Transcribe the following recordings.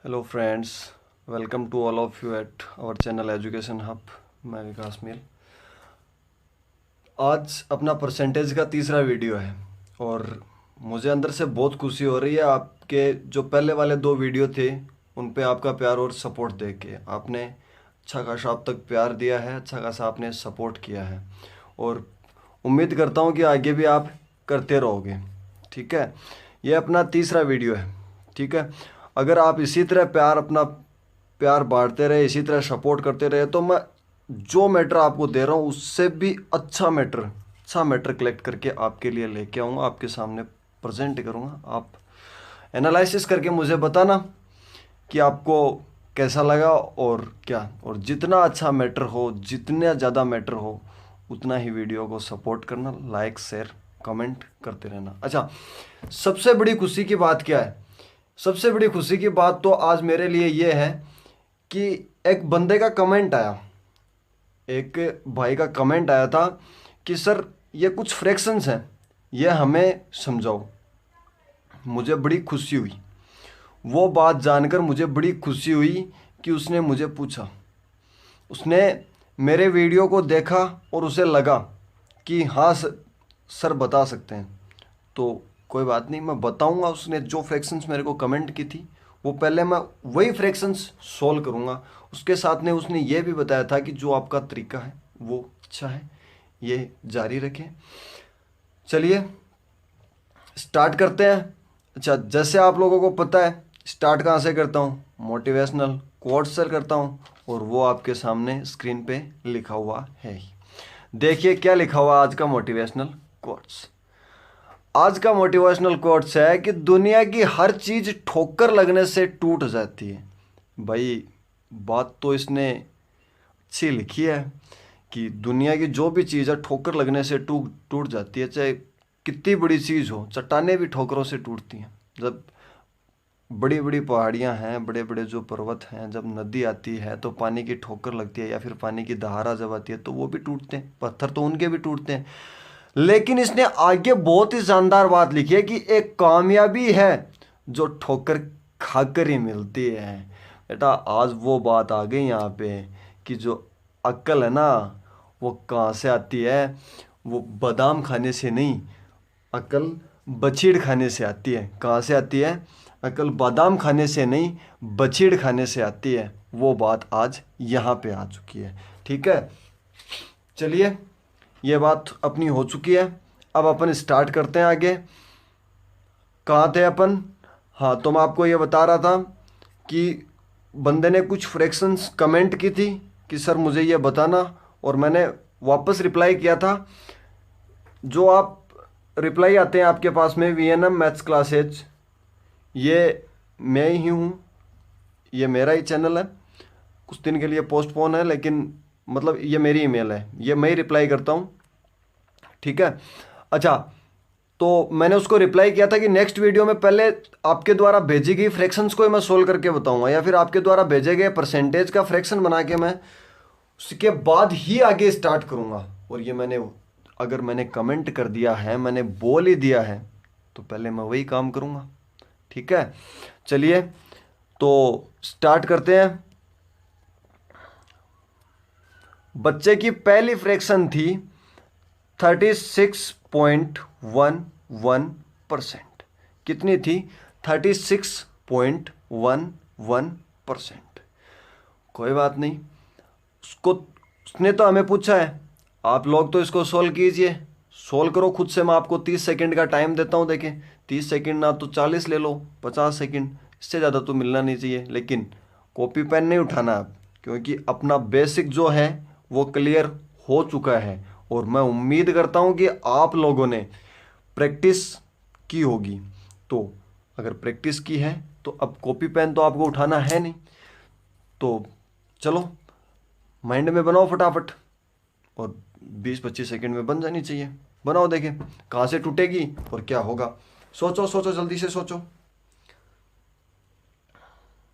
Hello friends, welcome to all of you at our channel education hub. मैं विकास मिल। आज अपना percentage का तीसरा वीडियो है और मुझे अंदर से बहुत खुशी हो रही है। आपके जो पहले वाले दो वीडियो थे उन पे आपका प्यार और सपोर्ट देख के आपने अच्छा खासा अब तक प्यार दिया है, अच्छा खासा आपने सपोर्ट किया है और उम्मीद करता हूँ कि आगे भी आप करते रहोगे। ठीक है, ये अपना तीसरा वीडियो है। ठीक है, अगर आप इसी तरह अपना प्यार बांटते रहे, इसी तरह सपोर्ट करते रहे, तो मैं जो मैटर आपको दे रहा हूँ उससे भी अच्छा मैटर कलेक्ट करके आपके लिए लेके आऊँगा, आपके सामने प्रेजेंट करूँगा। आप एनालिसिस करके मुझे बताना कि आपको कैसा लगा और क्या, और जितना अच्छा मैटर हो, जितना ज़्यादा मैटर हो, उतना ही वीडियो को सपोर्ट करना, लाइक शेयर कमेंट करते रहना। अच्छा, सबसे बड़ी खुशी की बात क्या है? सबसे बड़ी खुशी की बात तो आज मेरे लिए ये है कि एक बंदे का कमेंट आया, एक भाई का कमेंट आया था कि सर ये कुछ फ्रैक्शंस हैं, ये हमें समझाओ। मुझे बड़ी खुशी हुई, वो बात जानकर मुझे बड़ी खुशी हुई कि उसने मुझे पूछा, उसने मेरे वीडियो को देखा और उसे लगा कि हाँ सर बता सकते हैं। तो कोई बात नहीं, मैं बताऊंगा। उसने जो फ्रैक्शंस मेरे को कमेंट की थी वो पहले मैं वही फ्रैक्शंस सॉल्व करूंगा। उसके साथ ने उसने ये भी बताया था कि जो आपका तरीका है वो अच्छा है, ये जारी रखें। चलिए स्टार्ट करते हैं। अच्छा, जैसे आप लोगों को पता है स्टार्ट कहाँ से करता हूँ, मोटिवेशनल कोट से करता हूँ और वो आपके सामने स्क्रीन पे लिखा हुआ है ही। देखिए क्या लिखा हुआ आज का मोटिवेशनल कोट्स। आज का मोटिवेशनल कोट्स है कि दुनिया की हर चीज ठोकर लगने से टूट जाती है। भाई बात तो इसने अच्छी लिखी है कि दुनिया की जो भी चीज़ है ठोकर लगने से टूट टूट जाती है। चाहे कितनी बड़ी चीज़ हो, चट्टानें भी ठोकरों से टूटती हैं। जब बड़ी बड़ी पहाड़ियाँ हैं, बड़े बड़े जो पर्वत हैं, जब नदी आती है तो पानी की ठोकर लगती है, या फिर पानी की धारा जब आती है तो वो भी टूटते हैं, पत्थर तो उनके भी टूटते हैं। लेकिन इसने आगे बहुत ही शानदार बात लिखी है कि एक कामयाबी है जो ठोकर खाकर ही मिलती है। बेटा आज वो बात आ गई यहाँ पे कि जो अक्ल है ना वो कहाँ से आती है? वो बादाम खाने से नहीं, अक्ल बछीड़ खाने से आती है। कहाँ से आती है? अक्ल बादाम खाने से नहीं, बछीड़ खाने से आती है। वो बात आज यहाँ पे आ चुकी है। ठीक है, चलिए ये बात अपनी हो चुकी है। अब अपन स्टार्ट करते हैं आगे। कहाँ थे अपन? हाँ, तो मैं आपको ये बता रहा था कि बंदे ने कुछ फ्रैक्शंस कमेंट की थी कि सर मुझे ये बताना, और मैंने वापस रिप्लाई किया था। जो आप रिप्लाई आते हैं आपके पास में VNM मैथ्स क्लासेज, ये मैं ही हूँ, ये मेरा ही चैनल है। कुछ दिन के लिए पोस्टपोन है, लेकिन मतलब ये मेरी ईमेल है, ये मैं ही रिप्लाई करता हूँ। ठीक है, अच्छा, तो मैंने उसको रिप्लाई किया था कि नेक्स्ट वीडियो में पहले आपके द्वारा भेजी गई फ्रैक्शंस को ही मैं सोल्व करके बताऊंगा, या फिर आपके द्वारा भेजे गए परसेंटेज का फ्रैक्शन बना के मैं उसके बाद ही आगे स्टार्ट करूंगा। और ये अगर मैंने कमेंट कर दिया है, मैंने बोल ही दिया है, तो पहले मैं वही काम करूंगा। ठीक है, चलिए तो स्टार्ट करते हैं। बच्चे की पहली फ्रैक्शन थी 36.11%। कितनी थी? 36.11%। कोई बात नहीं, उसने तो हमें पूछा है, आप लोग तो इसको सोल्व कीजिए, सोल्व करो खुद से। मैं आपको 30 सेकंड का टाइम देता हूँ। देखिए 30 सेकंड ना तो 40 ले लो, 50 सेकंड, इससे ज़्यादा तो मिलना नहीं चाहिए। लेकिन कॉपी पेन नहीं उठाना आप, क्योंकि अपना बेसिक जो है वो क्लियर हो चुका है। और मैं उम्मीद करता हूँ कि आप लोगों ने प्रैक्टिस की होगी। तो अगर प्रैक्टिस की है तो अब कॉपी पेन तो आपको उठाना है नहीं, तो चलो माइंड में बनाओ फटाफट, और 20-25 सेकंड में बन जानी चाहिए। बनाओ, देखें कहाँ से टूटेगी और क्या होगा। सोचो सोचो, जल्दी से सोचो।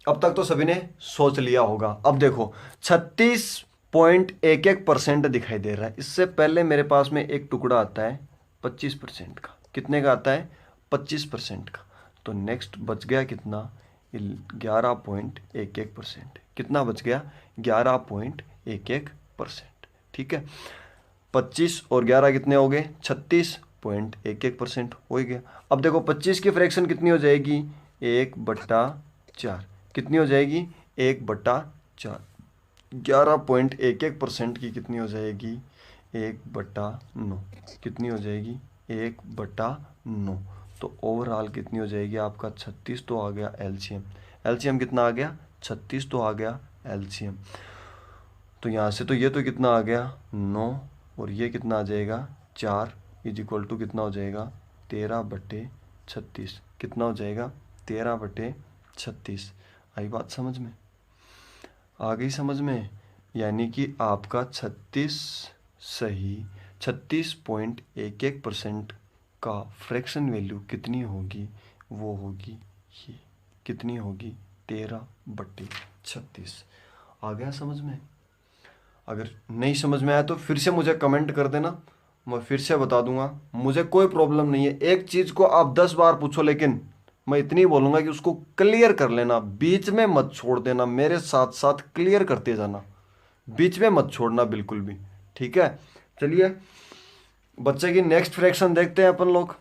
अब तक तो सभी ने सोच लिया होगा। अब देखो 36.11% दिखाई दे रहा है। इससे पहले मेरे पास में एक टुकड़ा आता है 25% का। कितने का आता है? 25% का। तो नेक्स्ट बच गया कितना? 11.11%। कितना बच गया? 11.11%। ठीक है, 25 और 11 कितने हो गए? 36.11% हो गया। अब देखो 25 की फ्रैक्शन कितनी हो जाएगी? 1/4। कितनी हो जाएगी? 1/4। 11.11% की कितनी हो जाएगी? 1/9। कितनी हो जाएगी? 1/9। तो ओवरऑल कितनी हो जाएगी आपका? 36 तो आ गया एलसीएम। एलसीएम कितना आ गया? 36 तो आ गया एलसीएम। तो यहाँ से तो ये तो कितना आ गया? 9, और ये कितना आ जाएगा? 4 इज इक्वल टू कितना हो जाएगा? 13/36। कितना हो जाएगा? 13/36। आई बात समझ में? आ गई समझ में? यानी कि आपका 36 सही 36.11% का फ्रैक्शन वैल्यू कितनी होगी? वो होगी ये, कितनी होगी? 13/36। आ गया समझ में? अगर नहीं समझ में आया तो फिर से मुझे कमेंट कर देना, मैं फिर से बता दूंगा, मुझे कोई प्रॉब्लम नहीं है। एक चीज़ को आप 10 बार पूछो, लेकिन मैं इतनी बोलूँगा कि उसको क्लियर कर लेना, बीच में मत छोड़ देना, मेरे साथ साथ क्लियर करते जाना, बीच में मत छोड़ना बिल्कुल भी। ठीक है, चलिए बच्चे की नेक्स्ट फ्रैक्शन देखते हैं अपन लोग।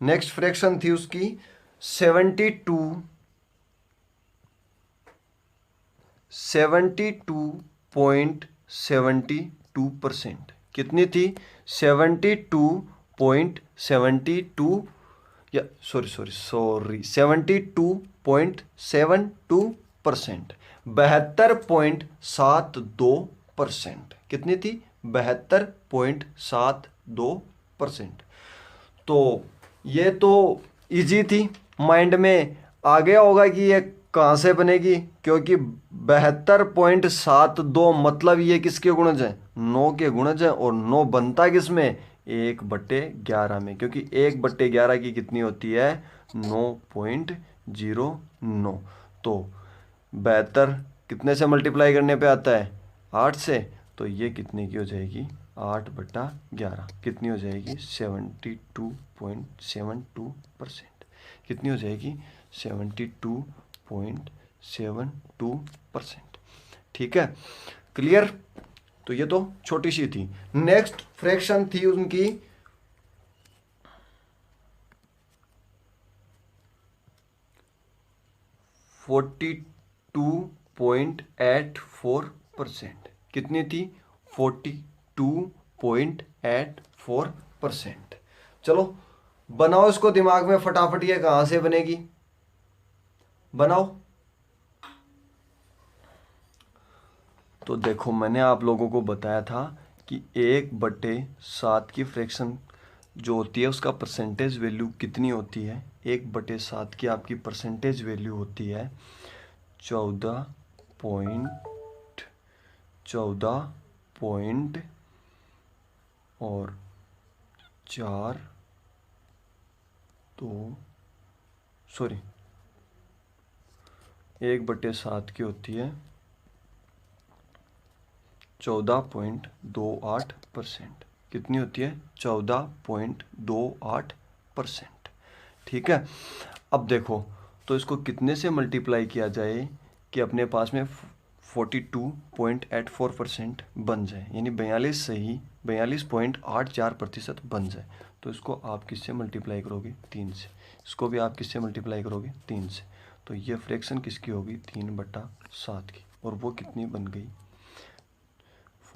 नेक्स्ट फ्रैक्शन थी उसकी 72.72%। कितनी थी? 72.72, या सॉरी 72.72%। 72.72%। कितनी थी? 72.72%। तो ये तो इजी थी, माइंड में आ गया होगा कि ये कहाँ से बनेगी, क्योंकि 72.72 मतलब ये किसके गुणज है? 9 के गुणज है। और 9 बनता किस में? 1/11 में, क्योंकि 1/11 की कितनी होती है? 9.09। तो 72 कितने से मल्टीप्लाई करने पे आता है? 8 से। तो ये कितने की हो जाएगी? 8/11। कितनी हो जाएगी? 72.72%। कितनी हो जाएगी? 72.72%। ठीक है, क्लियर? तो ये तो छोटी सी थी। नेक्स्ट फ्रैक्शन थी उनकी 42.84%। कितनी थी? 42.84%। चलो बनाओ इसको दिमाग में फटाफट, ये कहां से बनेगी? बनाओ। तो देखो मैंने आप लोगों को बताया था कि 1/7 की फ्रैक्शन जो होती है उसका परसेंटेज वैल्यू कितनी होती है? 1/7 की आपकी परसेंटेज वैल्यू होती है 14 और 4 तो सॉरी 1/7 की होती है 14.28%। कितनी होती है? 14.28%। ठीक है, अब देखो तो इसको कितने से मल्टीप्लाई किया जाए कि अपने पास में 42.84% बन जाए, यानी 42 सही 42.84% बन जाए। तो इसको आप किससे मल्टीप्लाई करोगे? 3 से। इसको भी आप किससे मल्टीप्लाई करोगे? 3 से। तो ये फ्रैक्शन किसकी होगी? 3/7 की। और वो कितनी बन गई?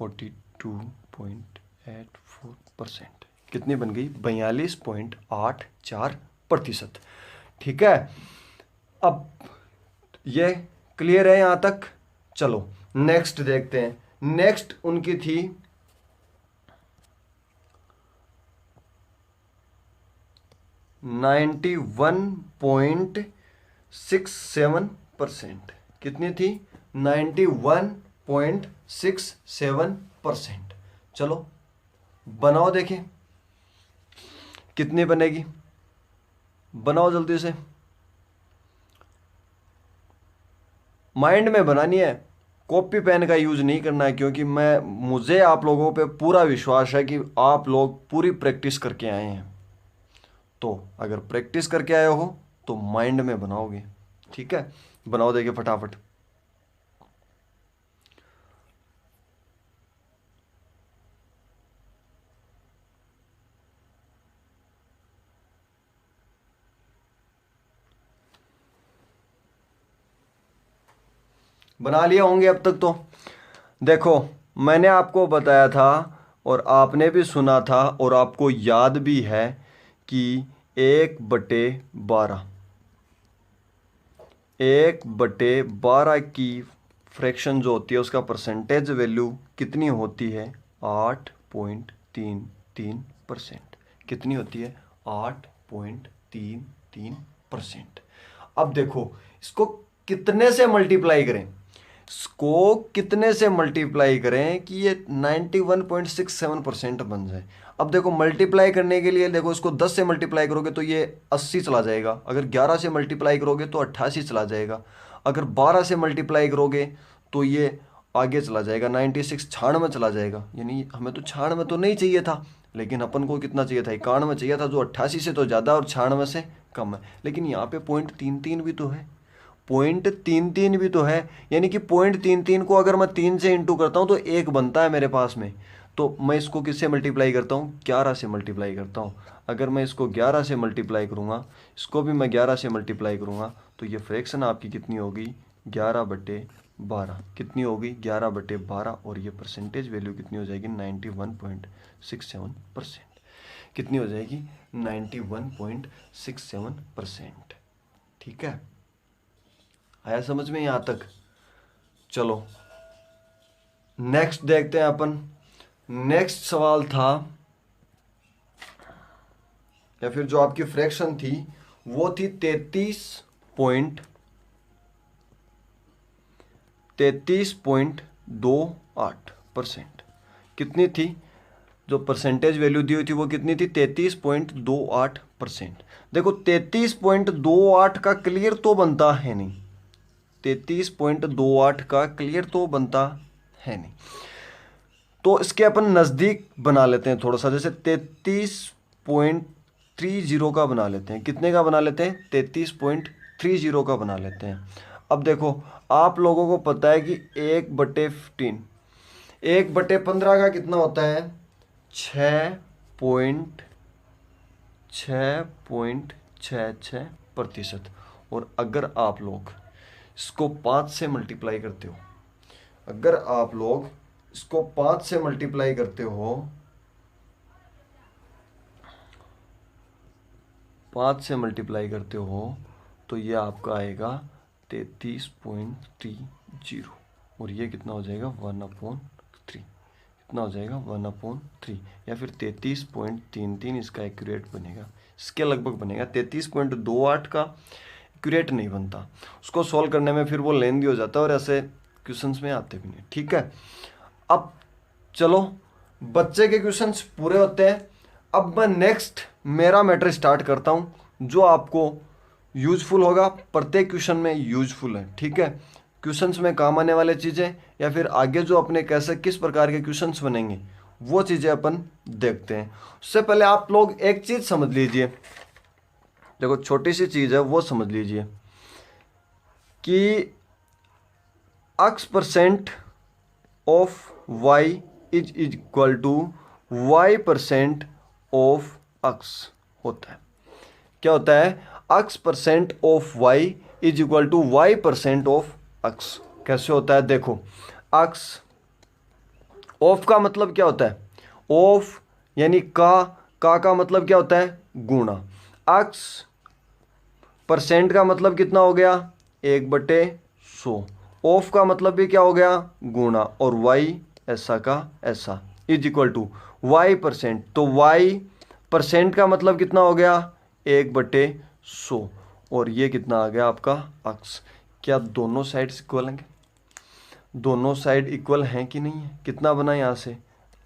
42.84%। कितनी बन गई? 42.84%। ठीक है, अब ये क्लियर है यहां तक? चलो नेक्स्ट देखते हैं। नेक्स्ट उनकी थी 91.67%। कितनी थी? 91.67%। चलो बनाओ, देखें कितनी बनेगी। बनाओ जल्दी से, माइंड में बनानी है, कॉपी पेन का यूज नहीं करना है, क्योंकि मुझे आप लोगों पे पूरा विश्वास है कि आप लोग पूरी प्रैक्टिस करके आए हैं। तो अगर प्रैक्टिस करके आए हो तो माइंड में बनाओगे। ठीक है, बनाओ देखिए फटाफट। बना लिया होंगे अब तक तो। देखो, मैंने आपको बताया था और आपने भी सुना था और आपको याद भी है कि 1/12, 1/12 की फ्रैक्शन जो होती है उसका परसेंटेज वैल्यू कितनी होती है? 8.33%। कितनी होती है? 8.33%। अब देखो, इसको कितने से मल्टीप्लाई करें? इसको कितने से मल्टीप्लाई करें कि ये 91.67% बन जाए? अब देखो, मल्टीप्लाई करने के लिए देखो, इसको 10 से मल्टीप्लाई करोगे तो ये 80 चला जाएगा। अगर 11 से मल्टीप्लाई करोगे तो 88 चला जाएगा। अगर 12 से मल्टीप्लाई करोगे तो ये आगे चला जाएगा, 96, 96 चला जाएगा। यानी हमें तो 96 तो नहीं चाहिए था, लेकिन अपन को कितना चाहिए था? 91 चाहिए था, जो 88 से तो ज़्यादा और 96 से कम है। लेकिन यहाँ पे 0.33 भी तो है, 0.33 भी तो है। यानी कि 0.33 को अगर मैं 3 से इंटू करता हूँ तो 1 बनता है मेरे पास में। तो मैं इसको किससे मल्टीप्लाई करता हूँ? 11 से मल्टीप्लाई करता हूँ। अगर मैं इसको 11 से मल्टीप्लाई करूँगा, इसको भी मैं 11 से मल्टीप्लाई करूँगा, तो ये फ्रैक्शन आपकी कितनी होगी? 11/12। कितनी होगी? 11/12। और ये परसेंटेज वैल्यू कितनी हो जाएगी? 91.67%। कितनी हो जाएगी? 91.67%। ठीक है, आया समझ में यहाँ तक? चलो नेक्स्ट देखते हैं अपन। नेक्स्ट सवाल था, या फिर जो आपकी फ्रैक्शन थी वो थी 33.28%। कितनी थी? जो परसेंटेज वैल्यू दी हुई थी वो कितनी थी? 33.28%। देखो, 33.28 का क्लियर तो बनता है नहीं, 33.28 का क्लियर तो बनता है नहीं। तो इसके अपन नज़दीक बना लेते हैं थोड़ा सा, जैसे 33.30 का बना लेते हैं। कितने का बना लेते हैं? 33.30 का बना लेते हैं। अब देखो, आप लोगों को पता है कि 1/15, 1/15 का कितना होता है? 6.66%। और अगर आप लोग इसको 5 से मल्टीप्लाई करते हो, अगर आप लोग इसको 5 से मल्टीप्लाई करते हो, 5 से मल्टीप्लाई करते हो तो ये आपका आएगा 33.30। और ये कितना हो जाएगा? 1/3। कितना हो जाएगा? 1/3, या फिर 33.33 इसका एक्यूरेट बनेगा, इसके लगभग बनेगा। 33.28 का एक्यूरेट नहीं बनता, उसको सॉल्व करने में फिर वो लेंदी हो जाता है और ऐसे क्वेश्चंस में आते भी नहीं। ठीक है, अब चलो बच्चे के क्वेश्चंस पूरे होते हैं। अब मैं नेक्स्ट मेरा मैटर स्टार्ट करता हूँ, जो आपको यूजफुल होगा, प्रत्येक क्वेश्चन में यूजफुल है। ठीक है, क्वेश्चंस में काम आने वाले चीज़ें, या फिर आगे जो अपने कैसे किस प्रकार के क्वेश्चंस बनेंगे वो चीज़ें अपन देखते हैं। उससे पहले आप लोग एक चीज़ समझ लीजिए, देखो छोटी सी चीज़ है वो समझ लीजिए कि x% of y is equal to y% of x होता है। क्या होता है? x% of y is equal to y% of x। कैसे होता है? देखो, x ऑफ का मतलब क्या होता है? ऑफ यानी का मतलब क्या होता है? गुणा। x% का मतलब कितना हो गया? 1/100। ऑफ का मतलब भी क्या हो गया? गुणा। और y ऐसा का ऐसा इज इक्वल टू y%। तो y% का मतलब कितना हो गया? 1/100। और ये कितना आ गया आपका? x। क्या दोनों साइड्स इक्वल हैं? दोनों साइड इक्वल हैं कि नहीं है? कितना बना यहाँ से?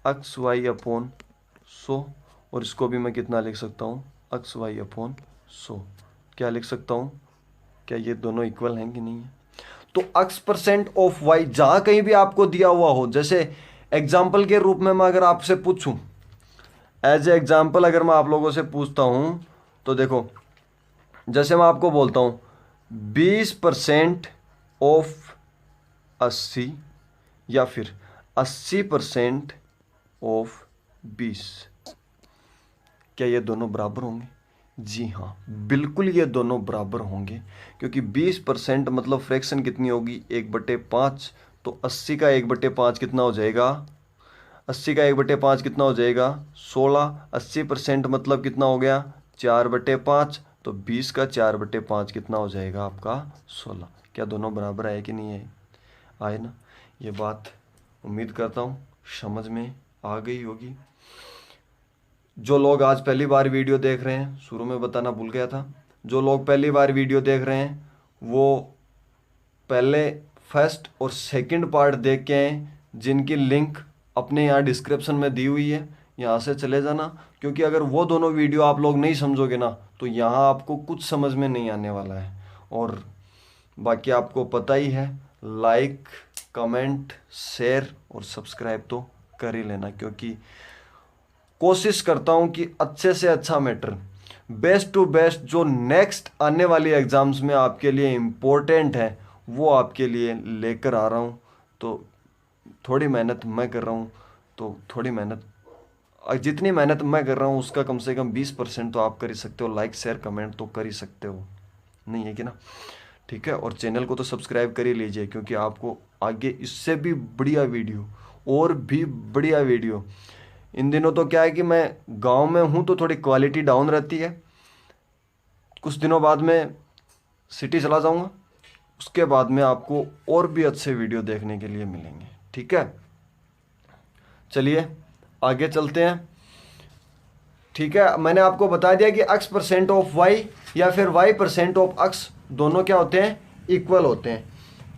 xy/100। और इसको भी मैं कितना लिख सकता हूँ? xy/100। क्या लिख सकता हूँ? क्या ये दोनों इक्वल हैं कि नहीं है? तो x% ऑफ y जहाँ कहीं भी आपको दिया हुआ हो, जैसे एग्जाम्पल के रूप में मैं अगर आपसे पूछूं, एज ए एग्जाम्पल अगर मैं आप लोगों से पूछता हूँ तो देखो, जैसे मैं आपको बोलता हूँ 20% ऑफ 80 या फिर 80% ऑफ 20, क्या ये दोनों बराबर होंगे? जी हाँ, बिल्कुल ये दोनों बराबर होंगे, क्योंकि 20% मतलब फ्रैक्शन कितनी होगी? 1/5। तो 80 का 1/5 कितना हो जाएगा? 80 का 1/5 कितना हो जाएगा? 16। 80% मतलब कितना हो गया? 4/5। तो 20 का 4/5 कितना हो जाएगा आपका? 16। क्या दोनों बराबर आए कि नहीं आए? आए ना? ये बात उम्मीद करता हूँ समझ में आ गई होगी। जो लोग आज पहली बार वीडियो देख रहे हैं, शुरू में बताना भूल गया था, जो लोग पहली बार वीडियो देख रहे हैं वो पहले फर्स्ट और सेकंड पार्ट देख के आए, जिनकी लिंक अपने यहाँ डिस्क्रिप्शन में दी हुई है, यहाँ से चले जाना। क्योंकि अगर वो दोनों वीडियो आप लोग नहीं समझोगे ना, तो यहाँ आपको कुछ समझ में नहीं आने वाला है। और बाकी आपको पता ही है, लाइक, कमेंट, शेयर और सब्सक्राइब तो कर ही लेना, क्योंकि कोशिश करता हूँ कि अच्छे से अच्छा मैटर, बेस्ट टू बेस्ट, जो नेक्स्ट आने वाली एग्ज़ाम्स में आपके लिए इम्पोर्टेंट है, वो आपके लिए लेकर आ रहा हूँ। तो थोड़ी मेहनत मैं कर रहा हूँ, तो थोड़ी मेहनत, जितनी मेहनत मैं कर रहा हूँ उसका कम से कम 20% तो आप कर ही सकते हो। लाइक, शेयर, कमेंट तो कर ही सकते हो, नहीं है कि ना? ठीक है, और चैनल को तो सब्सक्राइब कर ही लीजिए, क्योंकि आपको आगे इससे भी बढ़िया वीडियो, और भी बढ़िया वीडियो। इन दिनों तो क्या है कि मैं गांव में हूँ तो थोड़ी क्वालिटी डाउन रहती है। कुछ दिनों बाद में सिटी चला जाऊँगा, उसके बाद में आपको और भी अच्छे वीडियो देखने के लिए मिलेंगे। ठीक है, चलिए आगे चलते हैं। ठीक है, मैंने आपको बता दिया कि x परसेंट ऑफ y या फिर y परसेंट ऑफ x दोनों क्या होते हैं? इक्वल होते हैं।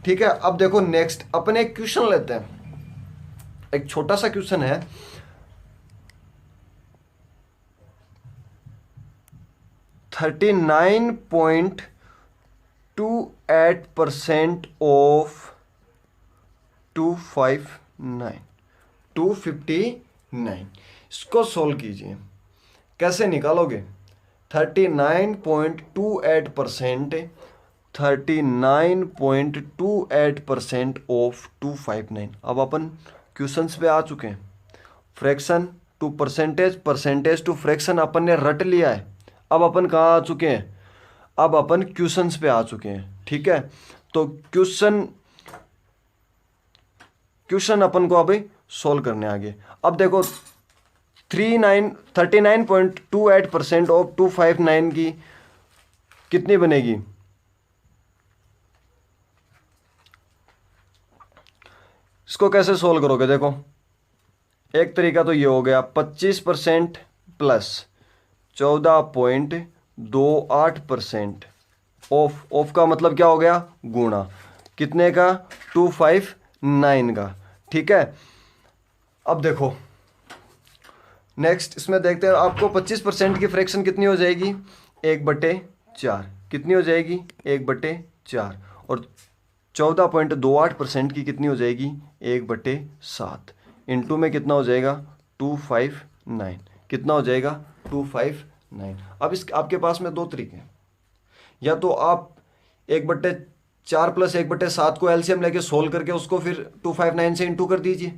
ठीक है, अब देखो नेक्स्ट अपने एक क्वेश्चन लेते हैं। एक छोटा सा क्वेश्चन है, 39.28% ऑफ 259, इसको सोल्व कीजिए। कैसे निकालोगे? 39.28%, 39.28% ऑफ 259। अब अपन क्वेश्चंस पे आ चुके हैं। Fraction to percentage, percentage to fraction अपन ने रट लिया है। अब अपन कहाँ आ चुके हैं? अब अपन क्वेश्चंस पे आ चुके हैं। ठीक है, तो क्वेश्चन अपन को अभी सोल्व करने आगे। अब देखो 39.28% ऑफ 259 की कितनी बनेगी? इसको कैसे सोल्व करोगे? देखो, एक तरीका तो ये हो गया 25% प्लस 14.28%। ऑफ का मतलब क्या हो गया? गुणा कितने का? 259 का। ठीक है, अब देखो नेक्स्ट इसमें देखते हैं। आपको 25% की फ्रैक्शन कितनी हो जाएगी? 1/4। कितनी हो जाएगी? 1/4। और 14.28% की कितनी हो जाएगी? 1/7। इंटू में कितना हो जाएगा? 259। कितना हो जाएगा? 259। अब इस आपके पास में दो तरीके हैं, या तो आप 1/4 प्लस 1/7 को एलसीएम लेके सोल्व करके उसको फिर 259 से इंटू कर दीजिए,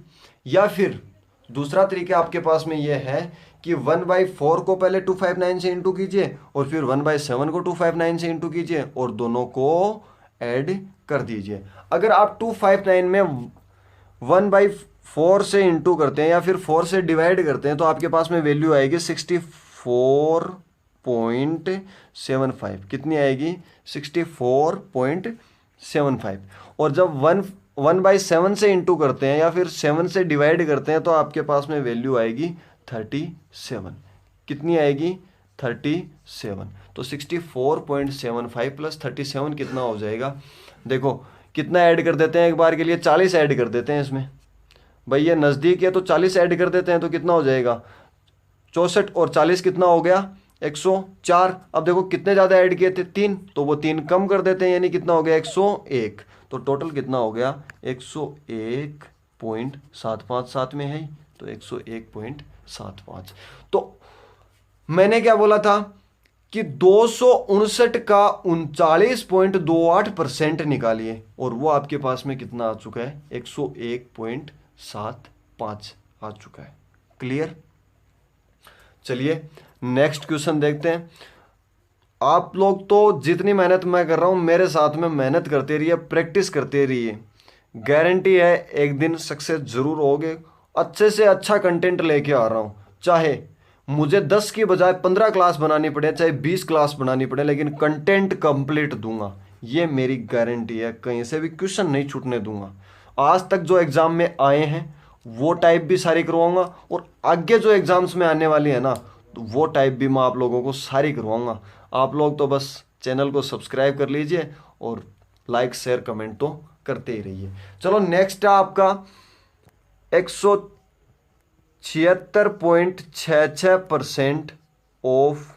या फिर दूसरा तरीका आपके पास में यह है कि 1/4 को पहले 259 से इंटू कीजिए और फिर 1/7 को 259 से इंटू कीजिए और दोनों को ऐड कर दीजिए। अगर आप 259 में 1/4 से इंटू करते हैं या फिर 4 से डिवाइड करते हैं, तो आपके पास में वैल्यू आएगी 64.75। कितनी आएगी? 64.75। और जब 1/7 से इंटू करते हैं या फिर 7 से डिवाइड करते हैं, तो आपके पास में वैल्यू आएगी 37। कितनी आएगी? 37। तो 64.75 प्लस 37 कितना हो जाएगा? देखो कितना ऐड कर देते हैं एक बार के लिए? 40 ऐड कर देते हैं इसमें। भाई ये नज़दीक है तो 40 ऐड कर देते हैं, तो कितना हो जाएगा? 64 और 40 कितना हो गया? 104। अब देखो कितने ज़्यादा ऐड किए थे? 3, तो वो 3 कम कर देते हैं, यानी कितना हो गया? 101। तो टोटल कितना हो गया? 101.75 साथ में है, तो 101.75। तो मैंने क्या बोला था कि 259 का 39.28% निकालिए और वो आपके पास में कितना आ चुका है, 101.75 आ चुका है। क्लियर। चलिए नेक्स्ट क्वेश्चन देखते हैं। आप लोग तो जितनी मेहनत मैं कर रहा हूं मेरे साथ में मेहनत करते रहिए, प्रैक्टिस करते रहिए, गारंटी है एक दिन सक्सेस जरूर होगे। अच्छे से अच्छा कंटेंट लेके आ रहा हूं, चाहे मुझे 10 की बजाय 15 क्लास बनानी पड़े, चाहे 20 क्लास बनानी पड़े, लेकिन कंटेंट कंप्लीट दूंगा, ये मेरी गारंटी है। कहीं से भी क्वेश्चन नहीं छूटने दूंगा। आज तक जो एग्जाम में आए हैं वो टाइप भी सारी करवाऊंगा, और आगे जो एग्जाम्स में आने वाली है ना, तो वो टाइप भी मैं आप लोगों को सारी करवाऊंगा। आप लोग तो बस चैनल को सब्सक्राइब कर लीजिए और लाइक शेयर कमेंट तो करते ही रहिए। चलो नेक्स्ट है आपका 176.66% ऑफ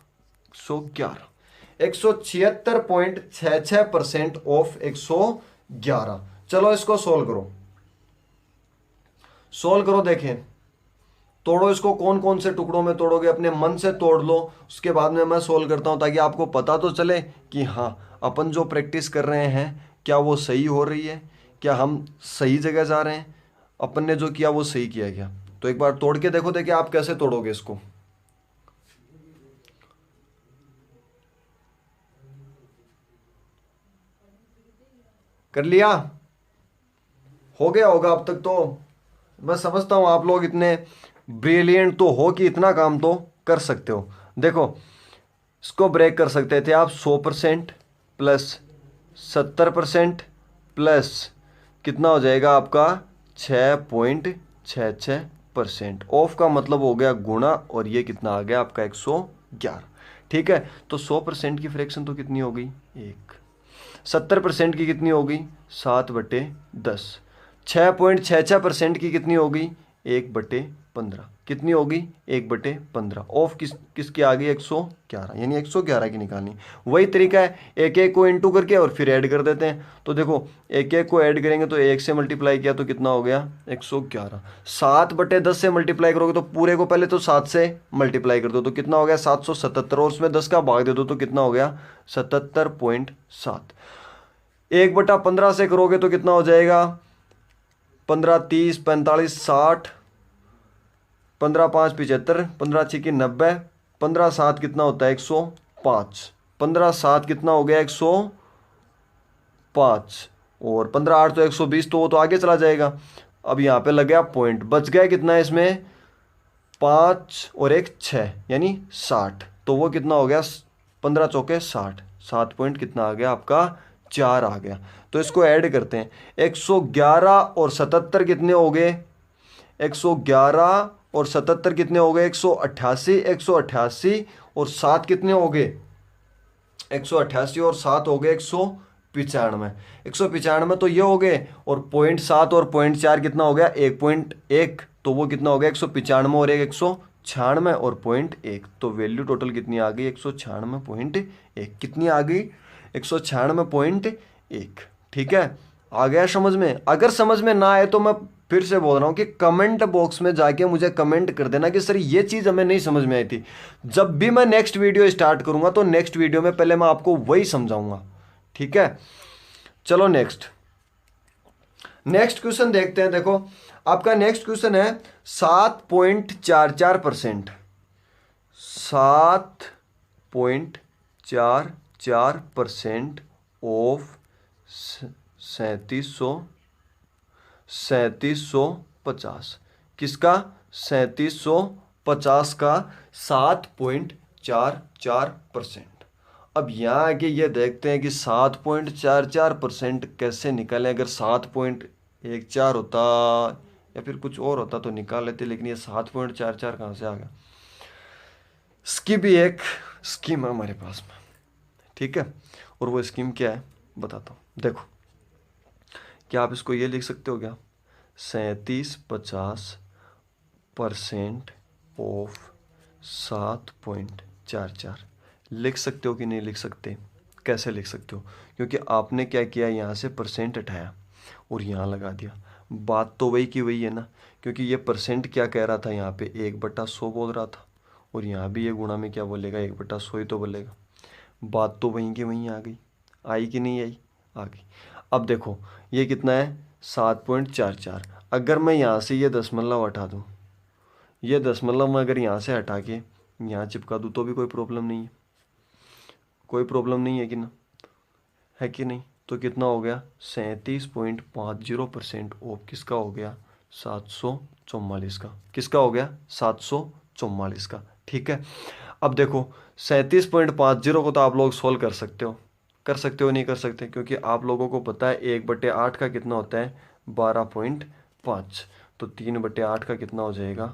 176.66% ऑफ 111। चलो इसको सोल्व करो, सोल्व करो। देखें, तोड़ो इसको, कौन कौन से टुकड़ों में तोड़ोगे अपने मन से तोड़ लो, उसके बाद में मैं सोल्व करता हूं, ताकि आपको पता तो चले कि हाँ अपन जो प्रैक्टिस कर रहे हैं क्या वो सही हो रही है, क्या हम सही जगह जा रहे हैं, अपन ने जो किया वो सही किया क्या। तो एक बार तोड़ के देखो, देखिए आप कैसे तोड़ोगे इसको। कर लिया, हो गया होगा अब तक तो। मैं समझता हूं आप लोग इतने ब्रिलियंट तो हो कि इतना काम तो कर सकते हो। देखो इसको ब्रेक कर सकते थे आप 100% प्लस 70% प्लस कितना हो जाएगा आपका 6.66%। ऑफ का मतलब हो गया गुणा, और ये कितना आ गया आपका 111। ठीक है, तो 100% की फ्रैक्शन तो कितनी हो गई, 1। 70% की कितनी हो गई, 7/10। 6.66% की कितनी हो गई, 1/15। कितनी होगी, 1/15। ऑफ किसकी आ गई, 111, यानी 111 की निकालनी। वही तरीका है, एक एक को इंटू करके और फिर ऐड कर देते हैं। तो देखो एक एक को ऐड करेंगे तो 1 से मल्टीप्लाई किया तो कितना हो गया, 111। 7/10 से मल्टीप्लाई करोगे तो पूरे को पहले तो 7 से मल्टीप्लाई कर दो तो कितना हो गया, 777, और उसमें 10 का भाग दे दो तो कितना हो गया, 77.7। 1/15 से करोगे तो कितना हो जाएगा, 15, 30, 45, 60, 15, 5, 75, 15, 6, 90, 15, 7 कितना होता है, 105। 15, 7 कितना हो गया, 105, और 15, 8 तो 120, तो वो तो आगे चला जाएगा। अब यहाँ पे लग गया पॉइंट, बच गया कितना है इसमें, 5 और 1 6, यानी 60। तो वो कितना हो गया, 15 चौके 60, 7 पॉइंट कितना आ गया आपका, 4 आ गया। तो इसको ऐड करते हैं, 111 और 77 कितने हो गए, 111 और 77 कितने हो गए, 188। 188 और 7 कितने हो गए, 188 और 7 हो गए 195। 195 तो ये हो गए, और 0.7 और 0.4 कितना हो गया, 1.1। तो वो कितना हो गया, 195 और 196 और 0.1। तो वैल्यू टोटल कितनी आ गई, 196.1। कितनी आ गई, 196.1। ठीक है, आ गया समझ में। अगर समझ में ना आए तो मैं फिर से बोल रहा हूं कि कमेंट बॉक्स में जाके मुझे कमेंट कर देना कि सर ये चीज़ हमें नहीं समझ में आई थी। जब भी मैं नेक्स्ट वीडियो स्टार्ट करूंगा तो नेक्स्ट वीडियो में पहले मैं आपको वही समझाऊंगा। ठीक है, चलो नेक्स्ट क्वेश्चन देखते हैं। देखो आपका नेक्स्ट क्वेश्चन है 7.44%। 7.44% ऑफ 3750। किसका, 3750 का 7.44%। अब यहाँ आके ये देखते हैं कि 7.44% कैसे निकालें। अगर 7.14 होता या फिर कुछ और होता तो निकाल लेते, लेकिन ये 7.44 कहाँ से आ गया। इसकी भी एक स्कीम है हमारे पास में, ठीक है, और वो स्कीम क्या है बताता हूँ। देखो क्या आप इसको ये लिख सकते हो क्या, 3750% ऑफ 7.44 लिख सकते हो कि नहीं लिख सकते। कैसे लिख सकते हो, क्योंकि आपने क्या किया, यहाँ से परसेंट उठाया और यहाँ लगा दिया। बात तो वही की वही है ना, क्योंकि ये परसेंट क्या कह रहा था, यहाँ पे 1/100 बोल रहा था, और यहाँ भी ये गुणा में क्या बोलेगा, 1/100 ही तो बोलेगा। बात तो वहीं की वहीं आ गई, आई कि नहीं आई, आ गई। अब देखो ये कितना है 7.44। अगर मैं यहाँ से ये दशमलव हटा दूँ, ये दशमलव मैं अगर यहाँ से हटा के यहाँ चिपका दूँ तो भी कोई प्रॉब्लम नहीं है, कोई प्रॉब्लम नहीं है कि ना, है कि नहीं। तो कितना हो गया 37.50% ऑफ किसका हो गया 744 का, किसका हो गया 744 का। ठीक है, अब देखो 37.50 को तो आप लोग सोल्व कर सकते हो, कर सकते हो नहीं कर सकते, क्योंकि आप लोगों को पता है 1/8 का कितना होता है 12.5। तो 3/8 का कितना हो जाएगा,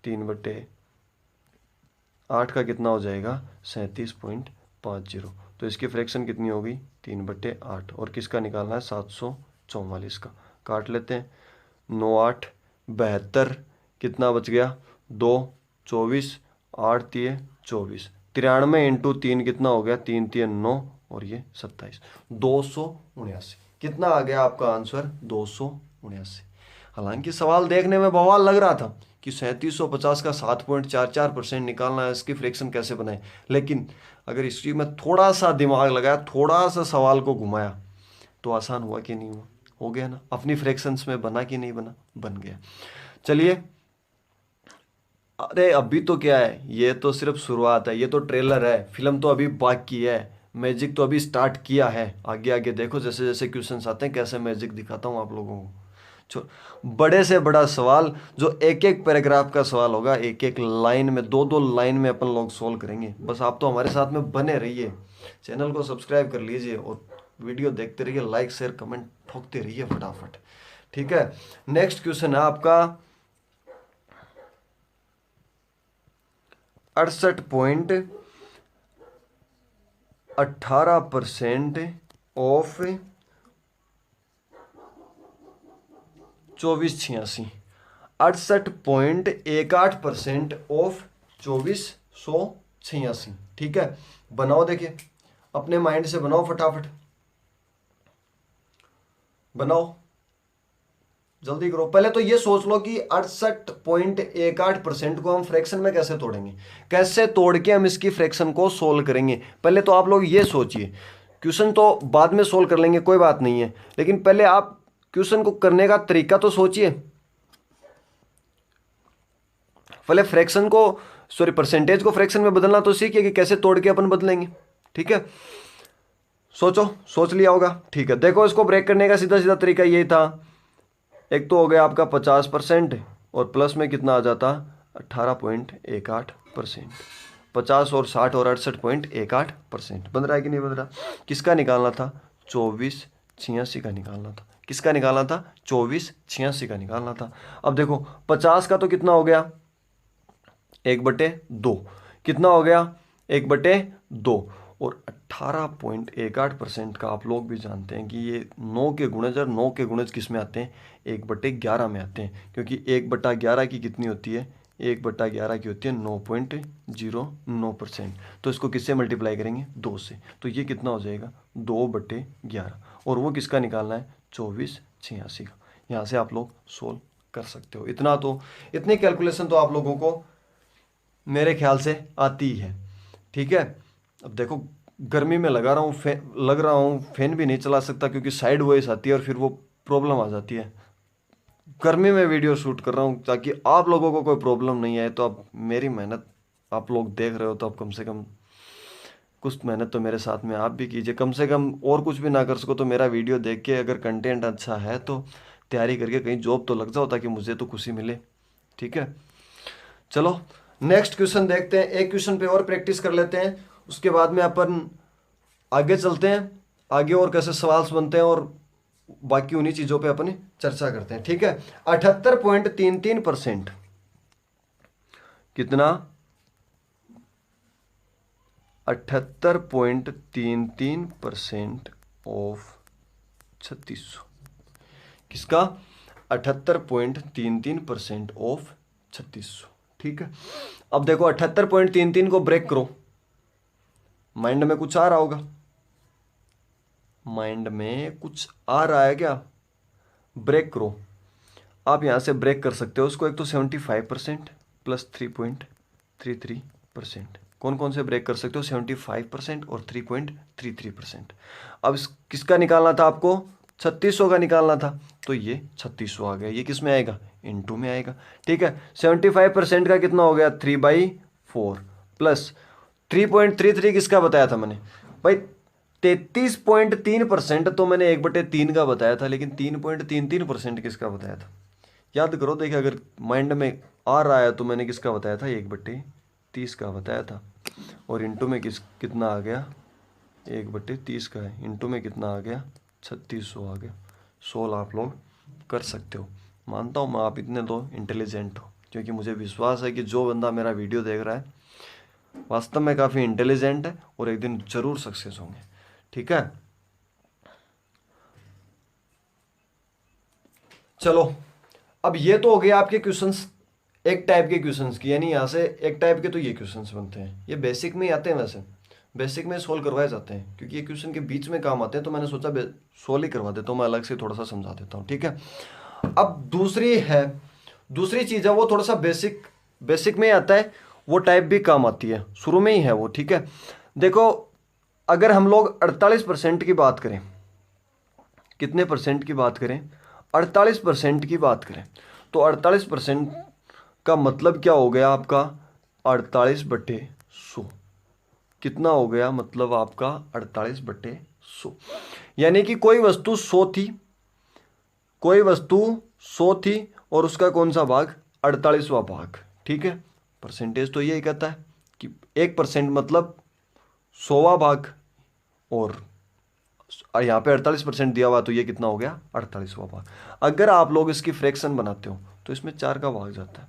3/8 का कितना हो जाएगा 37.50। तो इसकी फ्रैक्शन कितनी होगी 3/8, और किसका निकालना है 744 का। काट लेते हैं, 9 8 72, कितना बच गया 2 24, 8 3 24, 93 इंटू 3 कितना हो गया 3 3 9, और ये 27, 279। कितना आ गया आपका आंसर 279। हालांकि सवाल देखने में बवाल लग रहा था कि 3750 का 7.44% निकालना है, इसकी फ्रैक्शन कैसे बनाए, लेकिन अगर हिस्ट्री में थोड़ा सा दिमाग लगाया, थोड़ा सा सवाल को घुमाया, तो आसान हुआ कि नहीं हुआ, हो गया ना। अपनी फ्रैक्शंस में बना कि नहीं बना, बन गया। चलिए, अरे अभी तो क्या है, ये तो सिर्फ शुरुआत है, ये तो ट्रेलर है, फिल्म तो अभी बाकी है, मैजिक तो अभी स्टार्ट किया है। आगे आगे देखो जैसे जैसे क्वेश्चंस आते हैं कैसे मैजिक दिखाता हूँ आप लोगों को। बड़े से बड़ा सवाल जो एक एक पैराग्राफ का सवाल होगा, एक एक लाइन में, दो दो लाइन में अपन लोग सोल्व करेंगे। बस आप तो हमारे साथ में बने रहिए, चैनल को सब्सक्राइब कर लीजिए और वीडियो देखते रहिए, लाइक शेयर कमेंट ठोकते रहिए फटाफट। ठीक है, नेक्स्ट क्वेश्चन है आपका 68.18% ऑफ 2486, 68.18% ऑफ 2486। ठीक है, बनाओ, देखिए अपने माइंड से बनाओ, फटाफट बनाओ, जल्दी करो। पहले तो ये सोच लो कि 68.18% को हम फ्रैक्शन में कैसे तोड़ेंगे, कैसे तोड़ के हम इसकी फ्रैक्शन को सोल्व करेंगे। पहले तो आप लोग ये सोचिए, क्वेश्चन तो बाद में सोल्व कर लेंगे कोई बात नहीं है, लेकिन पहले आप क्वेश्चन को करने का तरीका तो सोचिए। पहले फ्रैक्शन को, सॉरी परसेंटेज को फ्रैक्शन में बदलना तो सीखिए कि कैसे तोड़ के अपन बदलेंगे। ठीक है, सोचो, सोच लिया होगा। ठीक है, देखो इसको ब्रेक करने का सीधा सीधा तरीका यही था, एक तो हो गया आपका 50% और प्लस में कितना आ जाता 18.18%, 50 और 60 और 68.18%। बन रहा है कि नहीं बन रहा। किसका निकालना था 2486 का निकालना था, किसका निकालना था 2486 का निकालना था। अब देखो 50 का तो कितना हो गया 1/2, कितना हो गया 1/2, और 18.18% का आप लोग भी जानते हैं कि ये 9 के गुणज, और 9 के गुणज किस में आते हैं 1/11 में आते हैं, क्योंकि 1/11 की कितनी होती है 1/11 की होती है 9.09%। तो इसको किससे मल्टीप्लाई करेंगे 2 से, तो ये कितना हो जाएगा 2/11, और वो किसका निकालना है 2486 का। यहाँ से आप लोग सोल्व कर सकते हो। इतना तो, इतनी कैलकुलेशन तो आप लोगों को मेरे ख्याल से आती ही है। ठीक है, अब देखो गर्मी में लगा रहा हूँ लग रहा हूँ फैन भी नहीं चला सकता क्योंकि साइड वॉइस आती है और फिर वो प्रॉब्लम आ जाती है। गर्मी में वीडियो शूट कर रहा हूँ ताकि आप लोगों को कोई प्रॉब्लम नहीं आए। तो अब मेरी मेहनत आप लोग देख रहे हो तो अब कम से कम कुछ मेहनत तो मेरे साथ में आप भी कीजिए, कम से कम। और कुछ भी ना कर सको तो मेरा वीडियो देख के अगर कंटेंट अच्छा है तो तैयारी करके कहीं जॉब तो लग जाओ ताकि मुझे तो खुशी मिले। ठीक है, चलो नेक्स्ट क्वेश्चन देखते हैं, एक क्वेश्चन पे और प्रैक्टिस कर लेते हैं, उसके बाद में अपन आगे चलते हैं, आगे और कैसे सवाल बनते हैं और बाकी उन्हीं चीजों पे अपन चर्चा करते हैं। ठीक है, 78.33%, कितना 78.33% ऑफ 3600, किसका 78.33% ऑफ 3600। ठीक है, अब देखो 78.33 को ब्रेक करो, माइंड में कुछ आ रहा होगा, माइंड में कुछ आ रहा है क्या, ब्रेक करो। आप यहां से ब्रेक कर सकते हो उसको, एक तो 75% प्लस 3.33%, कौन कौन से ब्रेक कर सकते हो? 75% और 3.33%। अब किसका निकालना था आपको? 3600 का निकालना था, तो ये 3600 आ गया। ये किस में आएगा? इनटू में आएगा। ठीक है, 75% का कितना हो गया? 3/4 प्लस 3.33 किसका बताया था मैंने भाई? 33.3% तो मैंने 1/3 का बताया था, लेकिन 3.33% किसका बताया था? याद करो, देखिए अगर माइंड में आ रहा है तो मैंने किसका बताया था? 1/30 का बताया था। और इंटू में कितना आ गया? 1/30 का है, इंटू में कितना आ गया? 3600 आ गया। सोल्व आप लोग कर सकते हो। मानता हूँ मैं आप इतने तो इंटेलिजेंट हो, क्योंकि मुझे विश्वास है कि जो बंदा मेरा वीडियो देख रहा है वास्तव में काफ़ी इंटेलिजेंट है और एक दिन जरूर सक्सेस होंगे। ठीक है, चलो अब ये तो हो गया आपके क्वेश्चंस, एक टाइप के क्वेश्चंस की, यानी यहाँ से एक टाइप के तो ये क्वेश्चंस बनते हैं। ये बेसिक में ही आते हैं, वैसे बेसिक में सोल्व करवाए जाते हैं, क्योंकि ये क्वेश्चन के बीच में काम आते हैं, तो मैंने सोचा सोल्व ही करवा देता हूँ, मैं अलग से थोड़ा सा समझा देता हूँ। ठीक है, अब दूसरी चीज़ है, वो थोड़ा सा बेसिक में ही आता है, वो टाइप भी काम आती है, शुरू में ही है वो। ठीक है, देखो अगर हम लोग 48% की बात करें, कितने परसेंट की बात करें? 48% की बात करें, तो 48% का मतलब क्या हो गया आपका? 48/100 कितना हो गया? मतलब आपका 48/100, यानी कि कोई वस्तु 100 थी, कोई वस्तु 100 थी और उसका कौन सा भाग? 48वां भाग। ठीक है, परसेंटेज तो यही कहता है कि 1% मतलब 100वां भाग, और यहाँ पे 48% दिया हुआ, तो ये कितना हो गया? 48वां भाग। अगर आप लोग इसकी फ्रैक्शन बनाते हो तो इसमें 4 का भाग जाता है,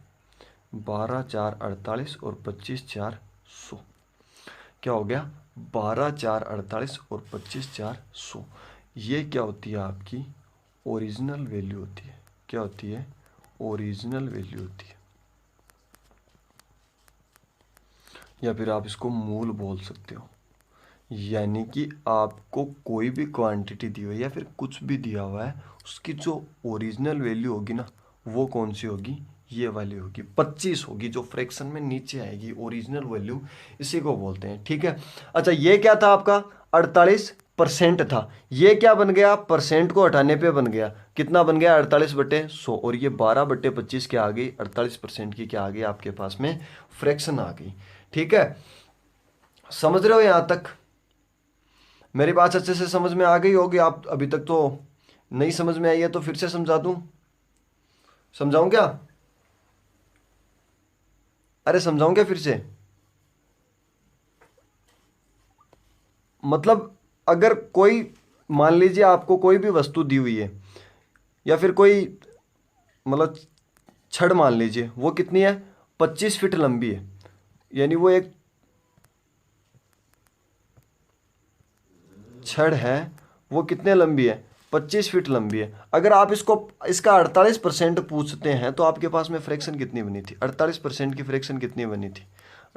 12 4 48 और 25 4 100। क्या हो गया? 12 4 48 और 25 4 100। ये क्या होती है? आपकी ओरिजिनल वैल्यू होती है। क्या होती है? ओरिजिनल वैल्यू होती है, या फिर आप इसको मूल बोल सकते हो। यानी कि आपको कोई भी क्वांटिटी दी हुई है या फिर कुछ भी दिया हुआ है, उसकी जो ओरिजिनल वैल्यू होगी ना, वो कौन सी होगी? ये वाली होगी, 25 होगी, जो फ्रैक्शन में नीचे आएगी, ओरिजिनल वैल्यू इसी को बोलते हैं। ठीक है, अच्छा ये क्या था आपका? 48% था, ये क्या बन गया? परसेंट को हटाने पे बन गया, कितना बन गया? 48/100, और ये 12/25 क्या आ गई? 48% की क्या आ गई आपके पास में? फ्रैक्शन आ गई। ठीक है, समझ रहे हो यहां तक? मेरी बात अच्छे से समझ में आ गई होगी। आप अभी तक तो नहीं समझ में आई है, तो फिर से समझा दूं? समझाऊं क्या? अरे समझाऊं क्या फिर से? मतलब अगर कोई, मान लीजिए आपको कोई भी वस्तु दी हुई है, या फिर कोई मतलब छड़ मान लीजिए, वो कितनी है? 25 फीट लंबी है, यानी वो एक छड़ है, वो कितने लंबी है? 25 फीट लंबी है। अगर आप इसका 48% पूछते हैं, तो आपके पास में फ्रैक्शन कितनी बनी थी? 48% की फ्रैक्शन कितनी बनी थी?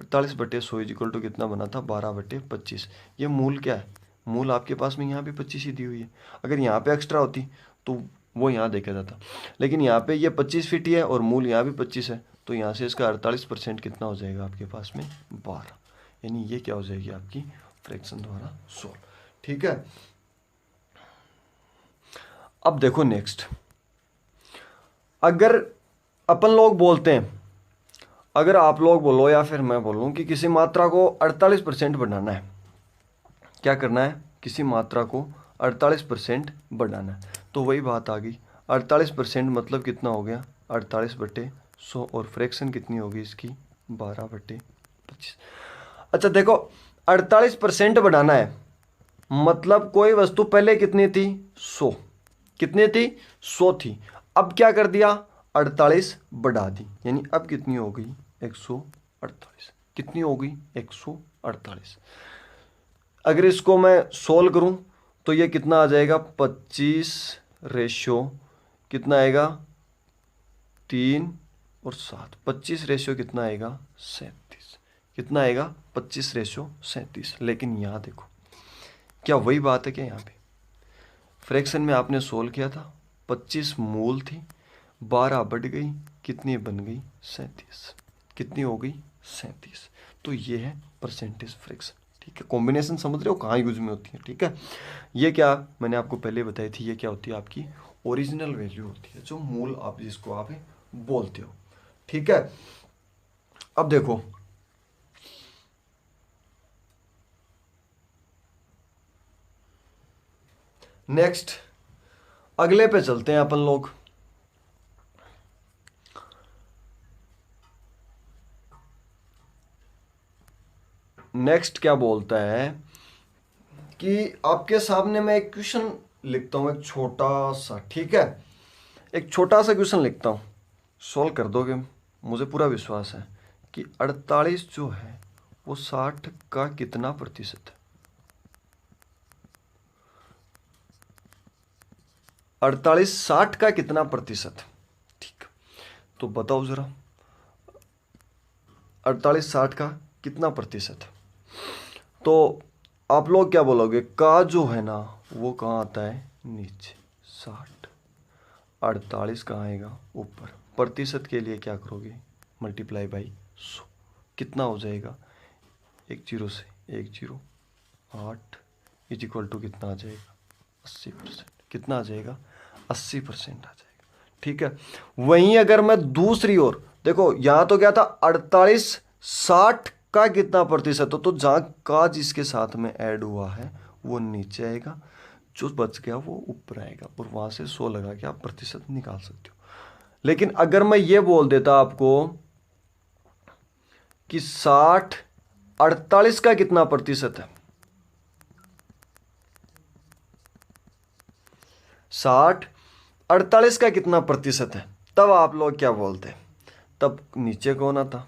48/100 इक्वल टू कितना बना था? 12/25। ये मूल क्या है? मूल आपके पास में यहाँ भी 25 ही दी हुई है। अगर यहाँ पे एक्स्ट्रा होती तो वो यहाँ देखा जाता, लेकिन यहाँ पे ये 25 फीट ही है और मूल यहाँ भी 25 है, तो यहाँ से इसका 48% कितना हो जाएगा आपके पास में? 12। यानी ये क्या हो जाएगी आपकी? फ्रैक्शन द्वारा सोल्व। ठीक है, अब देखो नेक्स्ट, अगर अपन लोग बोलते हैं, अगर आप लोग बोलो या फिर मैं बोलूं कि किसी मात्रा को 48% बढ़ाना है, क्या करना है? किसी मात्रा को 48% बढ़ाना है, तो वही बात आ गई। 48% मतलब कितना हो गया? 48/100, और फ्रैक्शन कितनी होगी इसकी? 12/25। अच्छा देखो, 48% बढ़ाना है, मतलब कोई वस्तु पहले कितनी थी? 100। कितनी थी? 100 थी। अब क्या कर दिया? 48 बढ़ा दी, यानी अब कितनी हो गई? 148। कितनी हो गई? 148। अगर इसको मैं सोल्व करूं तो ये कितना आ जाएगा? 25 रेशियो कितना आएगा? 3 और 7। 25 रेशियो कितना आएगा? 37। कितना आएगा? 25/37। लेकिन यहाँ देखो, क्या वही बात है क्या? यहाँ पे फ्रैक्शन में आपने सोल्व किया था, 25 मूल थी, 12 बढ़ गई, कितनी बन गई? 37। कितनी हो गई? 37। तो ये है परसेंटेज फ्रैक्शन। ठीक है, कॉम्बिनेशन समझ रहे हो कहाँ यूज में होती है। ठीक है, ये क्या मैंने आपको पहले बताई थी, ये क्या होती है आपकी ओरिजिनल वैल्यू होती है, जो मूल आप जिसको आप बोलते हो। ठीक है, अब देखो नेक्स्ट अगले पे चलते हैं अपन लोग। नेक्स्ट क्या बोलता है कि आपके सामने मैं एक क्वेश्चन लिखता हूं, एक छोटा सा। ठीक है, एक छोटा सा क्वेश्चन लिखता हूं, सॉल्व कर दोगे, मुझे पूरा विश्वास है कि 48 जो है वो 60 का कितना प्रतिशत है। 48 60 का कितना प्रतिशत। ठीक, तो बताओ जरा 48 60 का कितना प्रतिशत। तो आप लोग क्या बोलोगे, का जो है ना वो कहाँ आता है, नीचे। 60 48 कहाँ आएगा, ऊपर। प्रतिशत के लिए क्या करोगे, मल्टीप्लाई बाई 100। कितना हो जाएगा, एक जीरो से एक जीरो, 8 इज इक्वल टू कितना आ जाएगा, 80%। कितना आ जाएगा, 80% आ जाएगा। ठीक है, वहीं अगर मैं दूसरी ओर देखो, यहां तो क्या था 48 60 का कितना प्रतिशत हो, तो जहां का जिसके साथ में ऐड हुआ है वो नीचे आएगा, जो बच गया वो ऊपर आएगा, और वहां से 100 लगा के आप प्रतिशत निकाल सकते हो। लेकिन अगर मैं ये बोल देता आपको कि 60 48 का कितना प्रतिशत है, 60 48 का कितना प्रतिशत है, तब आप लोग क्या बोलते, तब नीचे कौन आता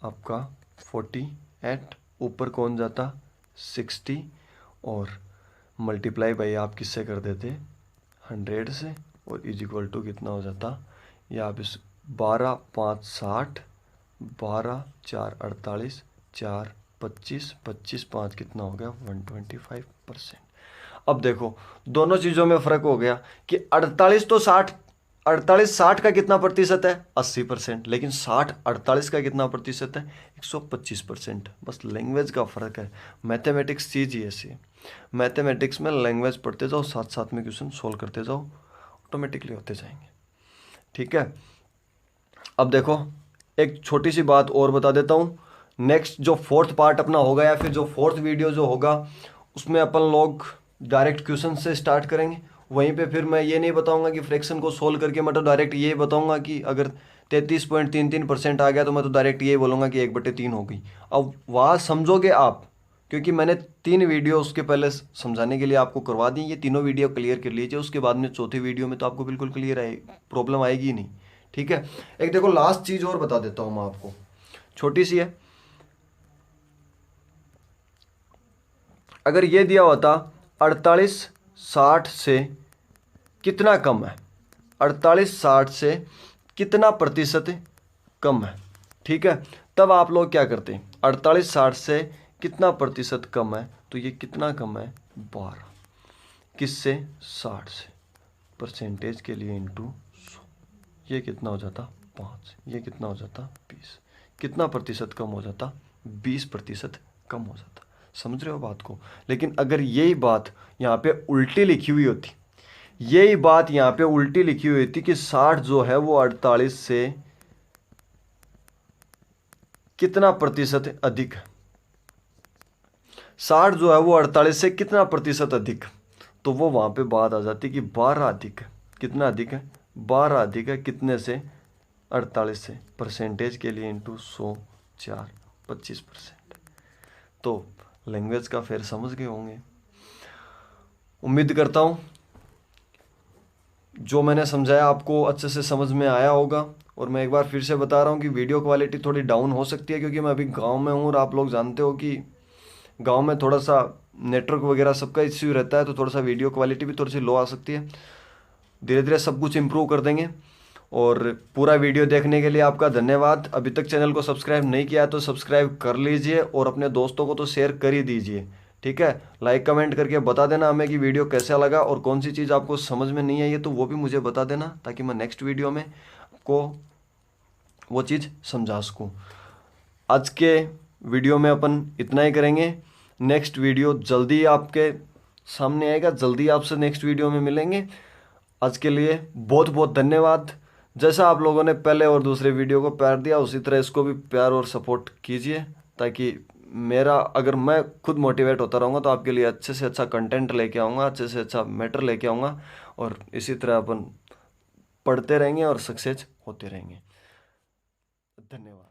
आपका 48, ऊपर कौन जाता 60, और मल्टीप्लाई बाई आप किससे कर देते 100 से, और इज इक्वल टू कितना हो जाता, या आप इस 12 5 60, 12 4 48, 4 25, 25 5 कितना हो गया 125%। अब देखो दोनों चीज़ों में फ़र्क हो गया कि 48 तो 60 48 60 का कितना प्रतिशत है 80%, लेकिन 60 48 का कितना प्रतिशत है 125%। बस लैंग्वेज का फ़र्क है। मैथमेटिक्स चीज़ ही ऐसी है, मैथमेटिक्स में लैंग्वेज पढ़ते जाओ, साथ साथ में क्वेश्चन सोल्व करते जाओ, ऑटोमेटिकली होते जाएंगे। ठीक है, अब देखो एक छोटी सी बात और बता देता हूँ। नेक्स्ट जो फोर्थ पार्ट अपना होगा, या फिर जो फोर्थ वीडियो जो होगा, उसमें अपन लोग डायरेक्ट क्वेश्चन से स्टार्ट करेंगे। वहीं पे फिर मैं ये नहीं बताऊंगा कि फ्रैक्शन को सोल्व करके, मैं तो डायरेक्ट ये बताऊंगा कि अगर 33.33% आ गया तो मैं तो डायरेक्ट ये बोलूँगा कि 1/3 हो गई। अब वहाँ समझोगे आप, क्योंकि मैंने 3 वीडियो उसके पहले समझाने के लिए आपको करवा दी, ये तीनों वीडियो क्लियर कर लीजिए, उसके बाद में चौथी वीडियो में तो आपको बिल्कुल क्लियर आए, प्रॉब्लम आएगी ही नहीं। ठीक है, एक देखो लास्ट चीज़ और बता देता हूँ मैं आपको, छोटी सी है। अगर ये दिया होता 48 60 से कितना कम है, 48 60 से कितना प्रतिशत कम है। ठीक है, तब आप लोग क्या करते हैं, 48 60 से कितना प्रतिशत कम है, तो ये कितना कम है 12, किससे 60 से, परसेंटेज के लिए इंटू 100, ये कितना हो जाता 5, ये कितना हो जाता 20, कितना प्रतिशत कम हो जाता 20% कम हो जाता। समझ रहे हो बात को। लेकिन अगर यही बात यहाँ पे उल्टी लिखी हुई होती, यही बात यहाँ पे उल्टी लिखी हुई थी कि 60 जो है वो 48 से कितना प्रतिशत अधिक है, 60 जो है वो 48 से कितना प्रतिशत अधिक, तो वो वहाँ पे बात आ जाती कि 12 अधिक है। कितना अधिक है 12 अधिक है, कितने से 48 से, परसेंटेज के लिए इंटू 100 4 25%। तो लैंग्वेज का फिर समझ गए होंगे। उम्मीद करता हूँ जो मैंने समझाया आपको अच्छे से समझ में आया होगा। और मैं एक बार फिर से बता रहा हूँ कि वीडियो क्वालिटी थोड़ी डाउन हो सकती है, क्योंकि मैं अभी गांव में हूँ, और आप लोग जानते हो कि गांव में थोड़ा सा नेटवर्क वगैरह सबका इश्यू रहता है, तो थोड़ा सा वीडियो क्वालिटी भी थोड़ी सी लो आ सकती है। धीरे धीरे सब कुछ इम्प्रूव कर देंगे। और पूरा वीडियो देखने के लिए आपका धन्यवाद। अभी तक चैनल को सब्सक्राइब नहीं किया तो सब्सक्राइब कर लीजिए, और अपने दोस्तों को तो शेयर कर ही दीजिए। ठीक है, लाइक कमेंट करके बता देना हमें कि वीडियो कैसा लगा, और कौन सी चीज़ आपको समझ में नहीं आई है तो वो भी मुझे बता देना, ताकि मैं नेक्स्ट वीडियो में आपको वो चीज़ समझा सकूँ। आज के वीडियो में अपन इतना ही करेंगे। नेक्स्ट वीडियो जल्दी आपके सामने आएगा, जल्दी आपसे नेक्स्ट वीडियो में मिलेंगे। आज के लिए बहुत बहुत धन्यवाद। जैसा आप लोगों ने पहले और दूसरे वीडियो को प्यार दिया, उसी तरह इसको भी प्यार और सपोर्ट कीजिए, ताकि मेरा, अगर मैं खुद मोटिवेट होता रहूँगा तो आपके लिए अच्छे से अच्छा कंटेंट लेके आऊँगा, अच्छे से अच्छा मैटर लेके आऊँगा, और इसी तरह अपन पढ़ते रहेंगे और सक्सेस होते रहेंगे। धन्यवाद।